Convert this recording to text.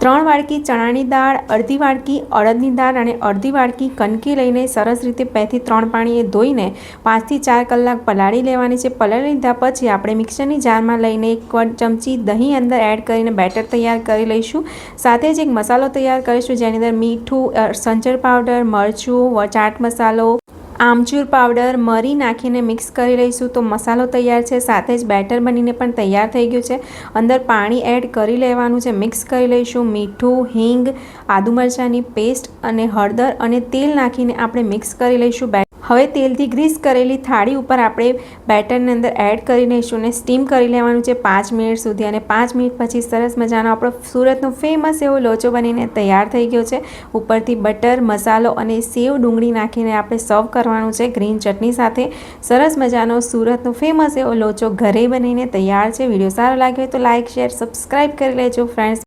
3 વાડકી ચણાની દાળ, અડધી વાડકી અડદની દાળ અને અડધી વાડકી કણકી લઈને સરસ રીતે 2 થી 3 પાણીએ ધોઈને 5 થી 4 કલાક પલાળી લેવાની છે। પલાળી લીધા પછી આપણે મિક્સરની જારમાં લઈને 1 ચમચી દહીં અંદર એડ કરીને બેટર તૈયાર કરી લઈશું। સાથે જ એક મસાલો તૈયાર કરીશું જેની અંદર મીઠું, સંચર પાવડર, મરચું, ચાટ મસાલો, આમચૂર પાવડર, મરી નાખીને મિક્સ કરી લઈશું। તો મસાલો તૈયાર છે, સાથે જ બેટર બનીને પણ તૈયાર થઈ ગયું છે। અંદર પાણી એડ કરી લેવાનું છે, મિક્સ કરી લઈશું। મીઠું, હિંગ, આદુ મરચાંની પેસ્ટ અને હળદર અને તેલ નાખીને આપણે મિક્સ કરી લઈશું। હવે તેલથી ગ્રીસ કરેલી થાળી ઉપર આપણે બેટરને અંદર એડ કરી લઈશું અને સ્ટીમ કરી લેવાનું છે 5 મિનિટ સુધી। અને 5 મિનિટ પછી સરસ મજાનો આપણો સુરતનો ફેમસ એવો લોચો બનીને તૈયાર થઈ ગયો છે। ઉપરથી બટર, મસાલો અને સેવ ડુંગળી નાખીને આપણે સર્વ કરવાનું છે ગ્રીન ચટણી સાથે। સરસ મજાનો સુરતનો ફેમસ એવો લોચો ઘરે બનીને તૈયાર છે। વિડીયો સારો લાગ્યો હોય તો લાઇક, શેર, સબસ્ક્રાઈબ કરી લેજો ફ્રેન્ડ્સ।